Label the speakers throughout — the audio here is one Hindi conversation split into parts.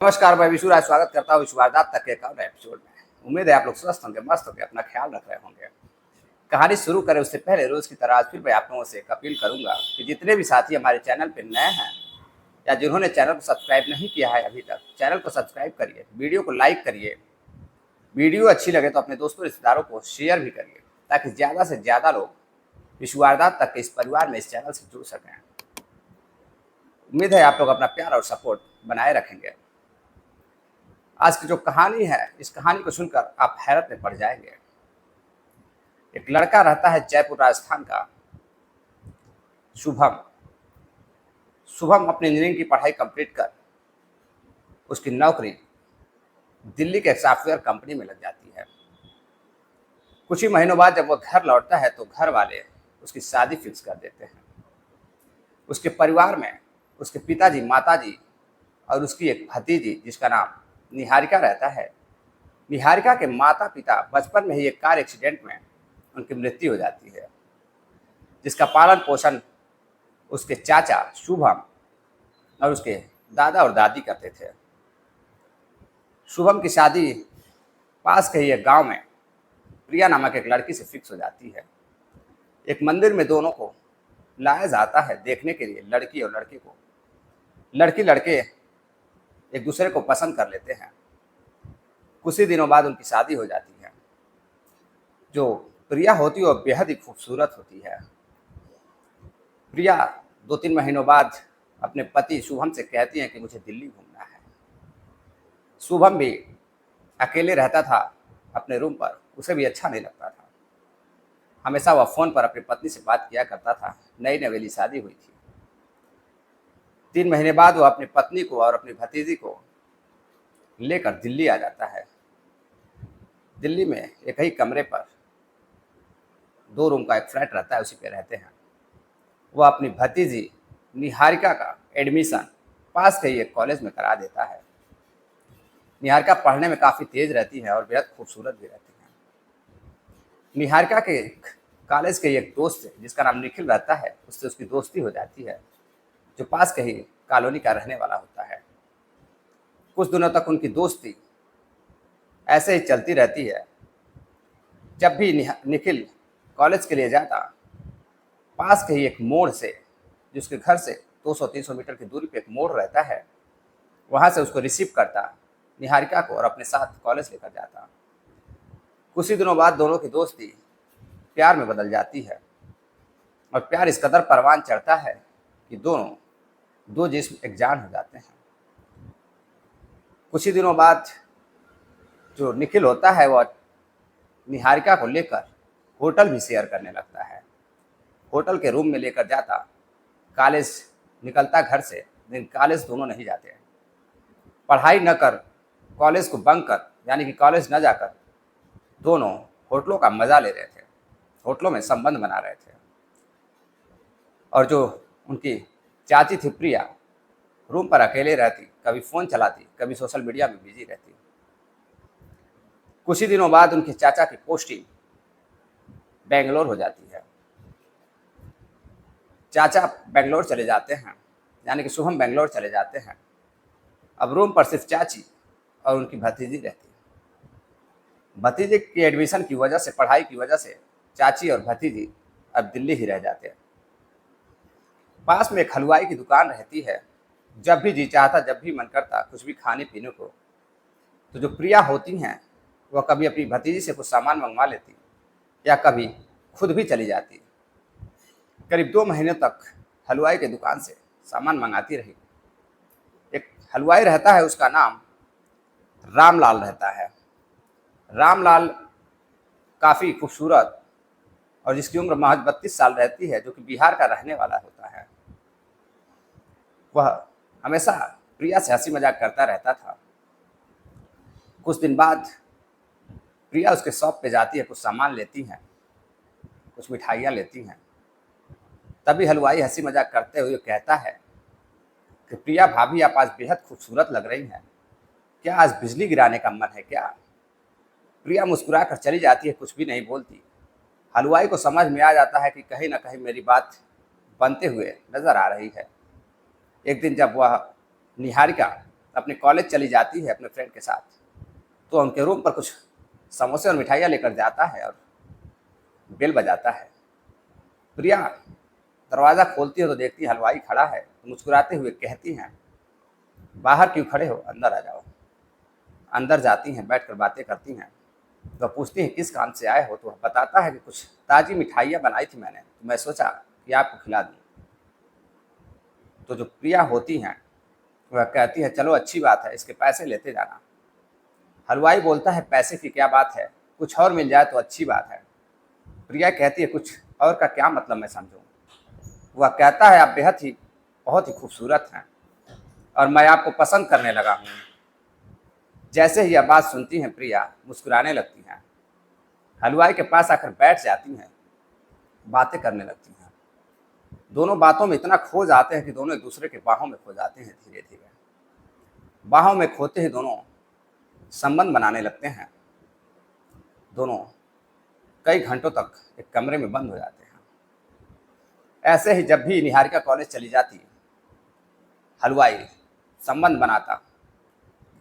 Speaker 1: नमस्कार, मैं विशुराज स्वागत करता हूँ विश्वारदात तक के एक और एपिसोड में। उम्मीद है आप लोग स्वस्थ होंगे, मस्त होंगे, अपना ख्याल रख रहे होंगे। कहानी शुरू करें उससे पहले रोज की तरह आज फिर मैं आप लोगों से एक अपील करूंगा कि जितने भी साथी हमारे चैनल पर नए हैं या जिन्होंने चैनल को सब्सक्राइब नहीं किया है अभी तक, चैनल को सब्सक्राइब करिए, वीडियो को लाइक करिए। वीडियो अच्छी लगे तो अपने दोस्तों रिश्तेदारों को शेयर भी करिए ताकि ज़्यादा से ज़्यादा लोग विश्वारदात तक के इस परिवार में, इस चैनल से जुड़ सकें। उम्मीद है आप लोग अपना प्यार और सपोर्ट बनाए रखेंगे। आज की जो कहानी है, इस कहानी को सुनकर आप हैरत में पड़ जाएंगे। एक लड़का रहता है जयपुर राजस्थान का, शुभम। शुभम अपनी इंजीनियरिंग की पढ़ाई कंप्लीट कर उसकी नौकरी दिल्ली के एक सॉफ्टवेयर कंपनी में लग जाती है। कुछ ही महीनों बाद जब वह घर लौटता है तो घर वाले उसकी शादी फिक्स कर देते हैं। उसके परिवार में उसके पिताजी, माताजी और उसकी एक भतीजी जिसका नाम निहारिका रहता है। निहारिका के माता पिता बचपन में ही एक कार एक्सीडेंट में उनकी मृत्यु हो जाती है, जिसका पालन पोषण उसके चाचा शुभम और उसके दादा और दादी करते थे। शुभम की शादी पास के ही एक गांव में प्रिया नामक एक लड़की से फिक्स हो जाती है। एक मंदिर में दोनों को लाया जाता है देखने के लिए, लड़की और लड़के को। लड़की लड़के एक दूसरे को पसंद कर लेते हैं। कुछ ही दिनों बाद उनकी शादी हो जाती है। जो प्रिया होती है वो बेहद ही खूबसूरत होती है। प्रिया 2-3 महीनों बाद अपने पति शुभम से कहती है कि मुझे दिल्ली घूमना है। शुभम भी अकेले रहता था अपने रूम पर, उसे भी अच्छा नहीं लगता था। हमेशा वह फ़ोन पर अपनी पत्नी से बात किया करता था। नई नवेली शादी हुई थी। 3 महीने बाद वह अपनी पत्नी को और अपनी भतीजी को लेकर दिल्ली आ जाता है। दिल्ली में एक ही कमरे पर 2 रूम का एक फ्लैट रहता है, उसी पे रहते हैं। वह अपनी भतीजी निहारिका का एडमिशन पास के ही एक कॉलेज में करा देता है। निहारिका पढ़ने में काफ़ी तेज रहती है और बेहद खूबसूरत भी रहती है। निहारिका के कॉलेज के एक दोस्त है जिसका नाम निखिल रहता है, उससे उसकी दोस्ती हो जाती है, जो पास के ही कॉलोनी का रहने वाला होता है। कुछ दिनों तक उनकी दोस्ती ऐसे ही चलती रहती है। जब भी निखिल कॉलेज के लिए जाता, पास के ही एक मोड़ से, जिसके घर से 200-300 मीटर की दूरी पे एक मोड़ रहता है, वहाँ से उसको रिसीव करता निहारिका को और अपने साथ कॉलेज लेकर जाता। कुछ ही दिनों बाद दोनों की दोस्ती प्यार में बदल जाती है और प्यार इस कदर परवान चढ़ता है कि दोनों 2 जिस्म एक जान हो जाते हैं। कुछ ही दिनों बाद जो निखिल होता है वह निहारिका को लेकर होटल भी शेयर करने लगता है। होटल के रूम में लेकर जाता, कॉलेज निकलता घर से, लेकिन कॉलेज दोनों नहीं जाते। पढ़ाई न कर, कॉलेज को बंक कर, यानी कि कॉलेज न जाकर दोनों होटलों का मज़ा ले रहे थे, होटलों में संबंध बना रहे थे। और जो उनकी चाची थी प्रिया, रूम पर अकेले रहती, कभी फ़ोन चलाती, कभी सोशल मीडिया में बिजी रहती। कुछ ही दिनों बाद उनके चाचा की पोस्टिंग बेंगलोर हो जाती है। चाचा बेंगलोर चले जाते हैं, यानी कि शुभम बेंगलोर चले जाते हैं। अब रूम पर सिर्फ चाची और उनकी भतीजी रहती है। भतीजे की एडमिशन की वजह से, पढ़ाई की वजह से चाची और भतीजी अब दिल्ली ही रह जाते हैं। पास में एक हलवाई की दुकान रहती है। जब भी जी चाहता, जब भी मन करता कुछ भी खाने पीने को, तो जो प्रिया होती हैं वह कभी अपनी भतीजी से कुछ सामान मंगवा लेती या कभी खुद भी चली जाती। करीब 2 महीने तक हलवाई के दुकान से सामान मंगाती रही। एक हलवाई रहता है, उसका नाम रामलाल रहता है। रामलाल काफ़ी खूबसूरत और जिसकी उम्र महज 32 साल रहती है, जो कि बिहार का रहने वाला होता है। वह हमेशा प्रिया से हंसी मजाक करता रहता था। कुछ दिन बाद प्रिया उसके शॉप पे जाती है, कुछ सामान लेती हैं, कुछ मिठाइयाँ लेती हैं। तभी हलवाई हंसी मजाक करते हुए कहता है कि प्रिया भाभी, आप आज बेहद खूबसूरत लग रही हैं, क्या आज बिजली गिराने का मन है क्या? प्रिया मुस्कुरा कर चली जाती है, कुछ भी नहीं बोलती। हलवाई को समझ में आ जाता है कि कहीं ना कहीं मेरी बात बनते हुए नजर आ रही है। एक दिन जब वह निहारिका अपने कॉलेज चली जाती है अपने फ्रेंड के साथ, तो उनके रूम पर कुछ समोसे और मिठाइयाँ लेकर जाता है और बेल बजाता है। प्रिया दरवाज़ा खोलती है तो देखती है हलवाई खड़ा है, तो मुस्कुराते हुए कहती हैं, बाहर क्यों खड़े हो, अंदर आ जाओ। अंदर जाती हैं, बैठकर बातें करती हैं। तो पूछती हैं किस काम से आए हो, तो वह बताता है कि कुछ ताज़ी मिठाइयाँ बनाई थी मैंने, तो मैं सोचा कि आपको खिला दूँ। तो जो प्रिया होती हैं वह कहती है, चलो अच्छी बात है, इसके पैसे लेते जाना। हलवाई बोलता है, पैसे की क्या बात है, कुछ और मिल जाए तो अच्छी बात है। प्रिया कहती है, कुछ और का क्या मतलब मैं समझूं। वह कहता है, आप बेहद ही बहुत ही खूबसूरत हैं और मैं आपको पसंद करने लगा हूँ। जैसे ही यह बात सुनती हैं प्रिया मुस्कुराने लगती हैं, हलवाई के पास आकर बैठ जाती हैं, बातें करने लगती हैं। दोनों बातों में इतना खो जाते हैं कि दोनों एक दूसरे के बाहों में खो जाते हैं। धीरे धीरे बाहों में खोते ही दोनों संबंध बनाने लगते हैं। दोनों कई घंटों तक एक कमरे में बंद हो जाते हैं। ऐसे ही जब भी निहारिका कॉलेज चली जाती, हलवाई संबंध बनाता।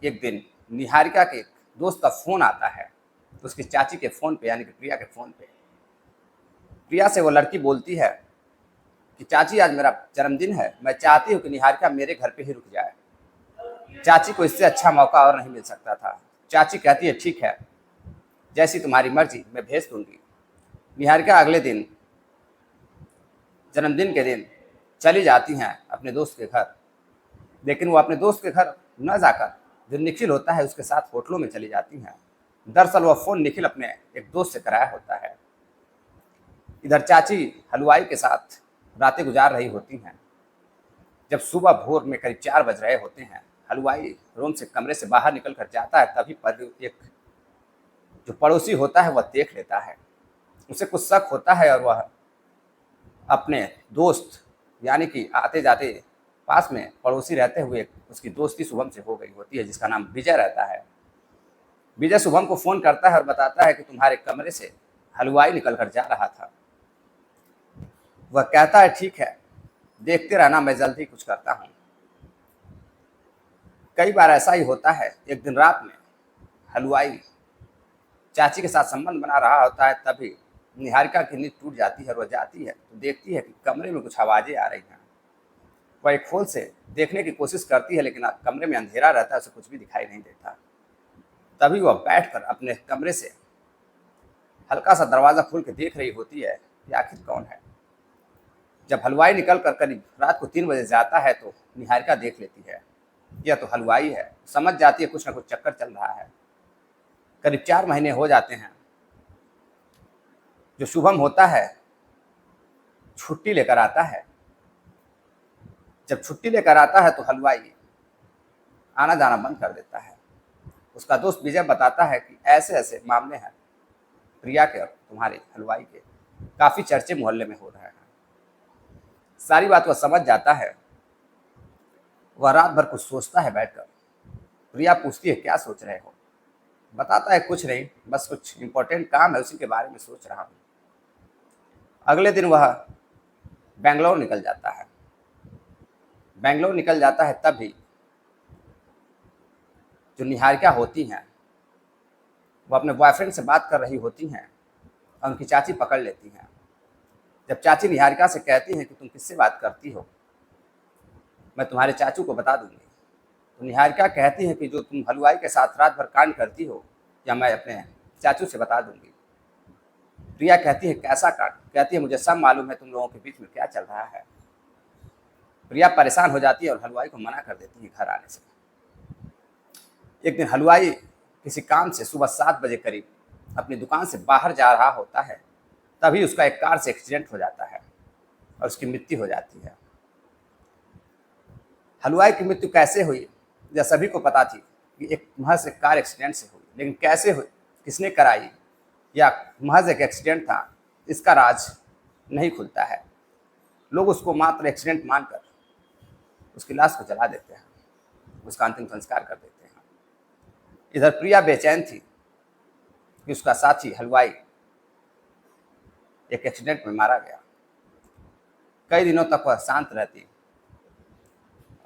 Speaker 1: एक दिन निहारिका के दोस्त का फोन आता है, उसकी चाची के फोन पे, यानी कि प्रिया के फोन पे। प्रिया से वो लड़की बोलती है कि चाची आज मेरा जन्मदिन है, मैं चाहती हूँ कि निहारिका मेरे घर पे ही रुक जाए। चाची को इससे अच्छा मौका और नहीं मिल सकता था। चाची कहती है, ठीक है, जैसी तुम्हारी मर्जी, मैं भेज दूंगी। निहारिका अगले दिन, जन्मदिन के दिन, चली जाती हैं अपने दोस्त के घर। लेकिन वो अपने दोस्त के घर न जाकर जो निखिल होता है उसके साथ होटलों में चली जाती हैं। दरअसल वह फ़ोन निखिल अपने एक दोस्त से कराया होता है। इधर चाची हलवाई के साथ रातें गुजार रही होती हैं। जब सुबह भोर में करीब 4 बज रहे होते हैं, हलवाई रूम से कमरे से बाहर निकल कर जाता है। तभी पर एक जो पड़ोसी होता है वह देख लेता है। उसे कुछ शक होता है और वह अपने दोस्त, यानी कि आते जाते पास में पड़ोसी रहते हुए उसकी दोस्ती शुभम से हो गई होती है, जिसका नाम विजय रहता है। विजय शुभम को फ़ोन करता है और बताता है कि तुम्हारे कमरे से हलवाई निकल कर जा रहा था। वह कहता है, ठीक है, देखते रहना, मैं जल्द ही कुछ करता हूँ। कई बार ऐसा ही होता है। एक दिन रात में हलवाई चाची के साथ संबंध बना रहा होता है, तभी निहारिका की नींद टूट जाती है और वह जाती है तो देखती है कि कमरे में कुछ आवाज़ें आ रही हैं। वह एक खोल से देखने की कोशिश करती है, लेकिन कमरे में अंधेरा रहता है, उसे कुछ भी दिखाई नहीं देता। तभी वह बैठकर अपने कमरे से हल्का सा दरवाज़ा खोल के देख रही होती है कि आखिर कौन है। जब हलवाई निकल कर करीब रात को 3 बजे जाता है तो निहारिका देख लेती है, यह तो हलवाई है। समझ जाती है कुछ ना कुछ चक्कर चल रहा है। करीब 4 महीने हो जाते हैं। जो शुभम होता है छुट्टी लेकर आता है। जब छुट्टी लेकर आता है तो हलवाई आना जाना बंद कर देता है। उसका दोस्त विजय बताता है कि ऐसे ऐसे मामले हैं प्रिया के और तुम्हारे हलवाई के, काफ़ी चर्चे मोहल्ले में हो रहे हैं। सारी बात वह समझ जाता है। वह रात भर कुछ सोचता है बैठकर। प्रिया पूछती है, क्या सोच रहे हो। बताता है, कुछ नहीं, बस कुछ इंपॉर्टेंट काम है, उसी के बारे में सोच रहा हूँ। अगले दिन वह बेंगलोर निकल जाता है। बेंगलोर निकल जाता है तभी जो निहारिका होती हैं वो अपने बॉयफ्रेंड से बात कर रही होती हैं और उनकी चाची पकड़ लेती हैं। जब चाची निहारिका से कहती हैं कि तुम किससे बात करती हो, मैं तुम्हारे चाचू को बता दूंगी, तो निहारिका कहती है कि जो तुम हलवाई के साथ रात भर कांड करती हो, या मैं अपने चाचू से बता दूंगी। प्रिया कहती है, कैसा कांड। कहती है, मुझे सब मालूम है तुम लोगों के बीच में क्या चल रहा है। प्रिया परेशान हो जाती है और हलवाई को मना कर देती है घर आने से। एक दिन हलवाई किसी काम से सुबह 7 बजे करीब अपनी दुकान से बाहर जा रहा होता है। तभी उसका एक कार से एक्सीडेंट हो जाता है और उसकी मृत्यु हो जाती है। हलवाई की मृत्यु कैसे हुई, यह सभी को पता थी कि एक महज एक कार एक्सीडेंट से हुई, लेकिन कैसे हुई, किसने कराई, या महज एक एक्सीडेंट था, इसका राज नहीं खुलता है। लोग उसको मात्र एक्सीडेंट मानकर उसकी लाश को जला देते हैं, उसका अंतिम संस्कार कर देते हैं। इधर प्रिया बेचैन थी कि उसका साथी हलवाई एक एक्सीडेंट में मारा गया। कई दिनों तक वह शांत रहती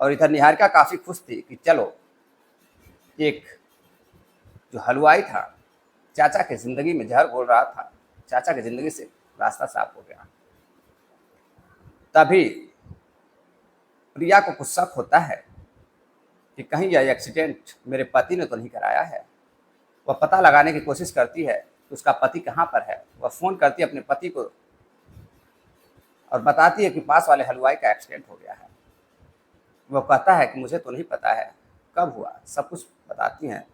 Speaker 1: और इधर निहारिका काफ़ी खुश थी कि चलो एक जो हलवाई था, चाचा की ज़िंदगी में ज़हर घोल रहा था, चाचा की ज़िंदगी से रास्ता साफ हो गया। तभी प्रिया को कुछ शक होता है कि कहीं यह एक्सीडेंट मेरे पति ने तो नहीं कराया है। वह पता लगाने की कोशिश करती है कि उसका पति कहाँ पर है। वह फ़ोन करती है अपने पति को और बताती है कि पास वाले हलवाई का एक्सीडेंट हो गया है। वह कहता है कि मुझे तो नहीं पता है कब हुआ, सब कुछ बताती हैं।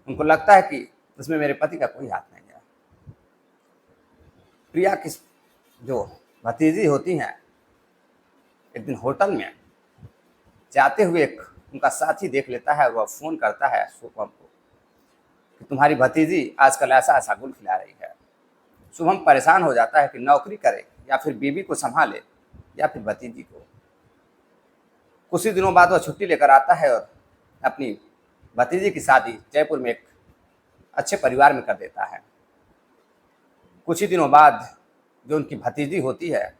Speaker 1: उनको लगता है कि इसमें मेरे पति का कोई हाथ नहीं है। प्रिया की जो भतीजी होती हैं, एक दिन होटल में जाते हुए एक उनका साथी देख लेता है और वह फ़ोन करता है शुभम को कि तुम्हारी भतीजी आजकल ऐसा ऐसा गुल खिला रही है। शुभम परेशान हो जाता है कि नौकरी करे या फिर बीवी को संभाले या फिर भतीजी को। कुछ ही दिनों बाद वह छुट्टी लेकर आता है और अपनी भतीजी की शादी जयपुर में एक अच्छे परिवार में कर देता है। कुछ ही दिनों बाद जो उनकी भतीजी होती है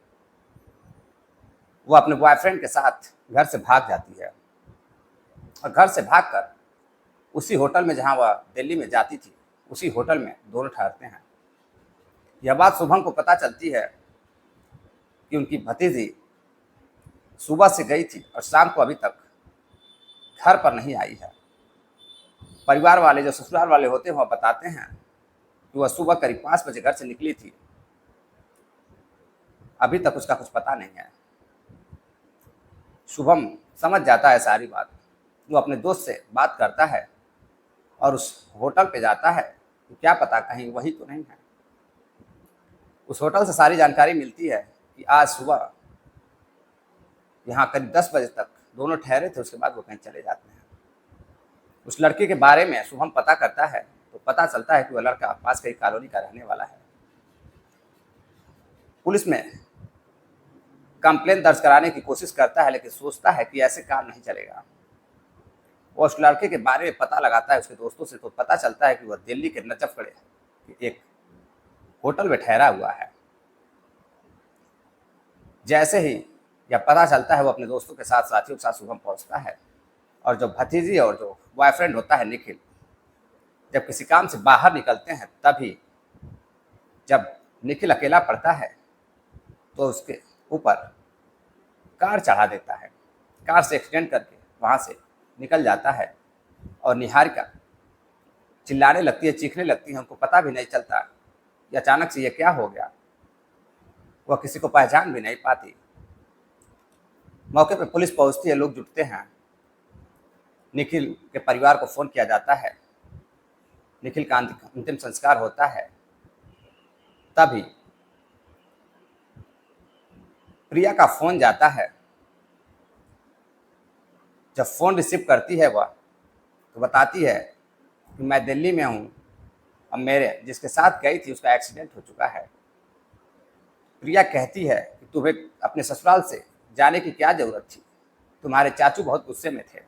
Speaker 1: वो अपने बॉयफ्रेंड के साथ घर से भाग जाती है और घर से भागकर उसी होटल में जहाँ वह दिल्ली में जाती थी, उसी होटल में दोनों ठहरते हैं। यह बात शुभम को पता चलती है कि उनकी भतीजी सुबह से गई थी और शाम को अभी तक घर पर नहीं आई है। परिवार वाले जो ससुराल वाले होते हैं वह बताते हैं कि वह सुबह करीब 5 बजे घर से निकली थी, अभी तक उसका कुछ पता नहीं है। शुभम समझ जाता है सारी बात। वो अपने दोस्त से बात करता है और उस होटल पे जाता है कि क्या पता कहीं वही तो नहीं है। उस होटल से सारी जानकारी मिलती है कि आज सुबह यहाँ करीब 10 बजे तक दोनों ठहरे थे, उसके बाद वो कहीं चले जाते हैं। उस लड़के के बारे में शुभम पता करता है तो पता चलता है कि वह लड़का पास कई कॉलोनी का रहने वाला है। पुलिस में कंप्लेंट दर्ज कराने की कोशिश करता है लेकिन सोचता है कि ऐसे काम नहीं चलेगा। वो उस लड़के के बारे में पता लगाता है उसके दोस्तों से, तो पता चलता है कि वह दिल्ली के नजफगढ़ के एक होटल में ठहरा हुआ है। जैसे ही यह पता चलता है वो अपने दोस्तों के साथ, साथियों के साथ शुभम पहुंचता है और जो भतीजी और जो बॉयफ्रेंड होता है निखिल, जब किसी काम से बाहर निकलते हैं तभी जब निखिल अकेला पड़ता है तो उसके ऊपर कार चढ़ा देता है। कार से एक्सीडेंट करके वहाँ से निकल जाता है और निहारिका चिल्लाने लगती है, चीखने लगती है। उनको पता भी नहीं चलता कि अचानक से ये क्या हो गया। वह किसी को पहचान भी नहीं पाती। मौके पर पुलिस पहुंचती है, लोग जुटते हैं। निखिल के परिवार को फ़ोन किया जाता है। निखिल का अंतिम संस्कार होता है। तभी प्रिया का फ़ोन जाता है। जब फ़ोन रिसीव करती है वह तो बताती है कि मैं दिल्ली में हूँ, अब मेरे जिसके साथ गई थी उसका एक्सीडेंट हो चुका है। प्रिया कहती है कि तुम्हें अपने ससुराल से जाने की क्या ज़रूरत थी, तुम्हारे चाचू बहुत गुस्से में थे।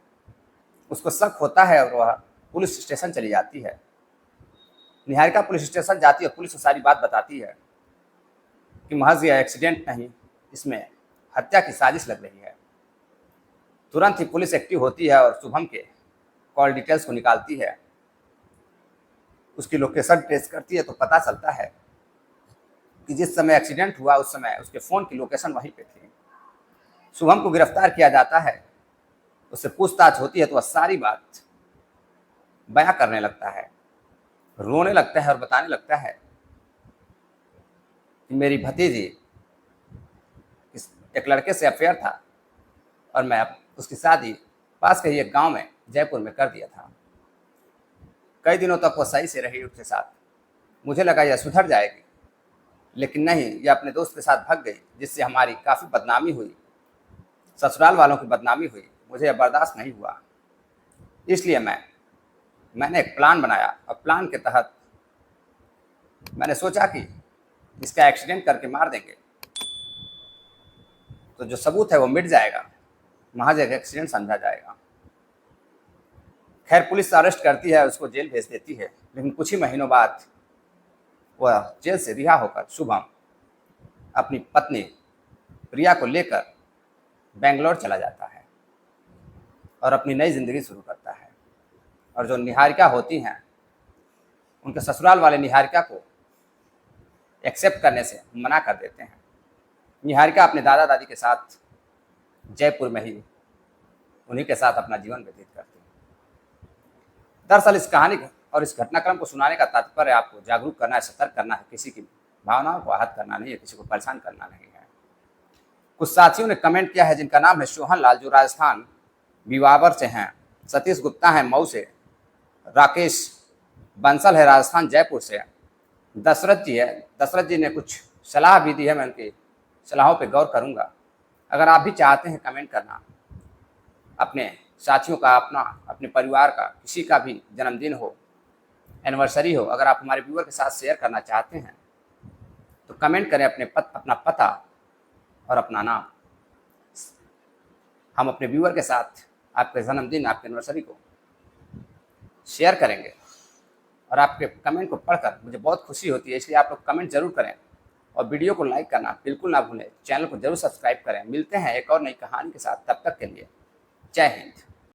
Speaker 1: उसको शक होता है और वह पुलिस स्टेशन चली जाती है। निहारिका पुलिस स्टेशन जाती है और पुलिस को सारी बात बताती है कि महज यह एक्सीडेंट नहीं, इसमें हत्या की साजिश लग रही है। तुरंत ही पुलिस एक्टिव होती है और शुभम के कॉल डिटेल्स को निकालती है। उसकी लोकेशन ट्रेस करती है तो पता चलता है कि जिस समय एक्सीडेंट हुआ उस समय उसके फ़ोन की लोकेशन वहीं पे थी। शुभम को गिरफ्तार किया जाता है। उससे पूछताछ होती है तो वह सारी बात बयां करने लगता है, रोने लगता है और बताने लगता है कि मेरी भतीजी एक लड़के से अफेयर था और मैं उसकी शादी पास के ही एक गांव में जयपुर में कर दिया था। कई दिनों तक वो सही से रही उसके साथ। मुझे लगा यह सुधर जाएगी, लेकिन नहीं, यह अपने दोस्त के साथ भाग गई, जिससे हमारी काफ़ी बदनामी हुई, ससुराल वालों की बदनामी हुई। मुझे यह बर्दाश्त नहीं हुआ, इसलिए मैंने एक प्लान बनाया और प्लान के तहत मैंने सोचा कि इसका एक्सीडेंट करके मार देंगे तो जो सबूत है वो मिट जाएगा, महज एक एक्सीडेंट समझा जाएगा। खैर पुलिस अरेस्ट करती है, उसको जेल भेज देती है, लेकिन कुछ ही महीनों बाद वह जेल से रिहा होकर शुभम अपनी पत्नी प्रिया को लेकर बेंगलोर चला जाता है और अपनी नई जिंदगी शुरू करता है। और जो निहारिका होती हैं उनके ससुराल वाले निहारिका को एक्सेप्ट करने से मना कर देते हैं। निहारिका अपने दादा दादी के साथ जयपुर में ही उन्हीं के साथ अपना जीवन व्यतीत करती है। दरअसल इस कहानी और इस घटनाक्रम को सुनाने का तात्पर्य आपको जागरूक करना है, सतर्क करना है, किसी की भावनाओं को आहत करना नहीं है, किसी को परेशान करना नहीं है। कुछ साथियों ने कमेंट किया है जिनका नाम है सोहन लाल, जो राजस्थान बिवावर से हैं, सतीश गुप्ता है मऊ से, राकेश बंसल है राजस्थान जयपुर से, दशरथ जी है। दशरथ जी ने कुछ सलाह भी दी है, मैं उनकी सलाहों पे गौर करूंगा। अगर आप भी चाहते हैं कमेंट करना, अपने साथियों का, अपने परिवार का, किसी का भी जन्मदिन हो, एनिवर्सरी हो, अगर आप हमारे व्यूअर के साथ शेयर करना चाहते हैं तो कमेंट करें अपना पता और अपना नाम। हम अपने व्यूअर के साथ आपके जन्मदिन, आपके एनिवर्सरी को शेयर करेंगे और आपके कमेंट को पढ़कर मुझे बहुत खुशी होती है। इसलिए आप लोग कमेंट जरूर करें और वीडियो को लाइक करना बिल्कुल ना भूलें। चैनल को जरूर सब्सक्राइब करें। मिलते हैं एक और नई कहानी के साथ, तब तक के लिए जय हिंद।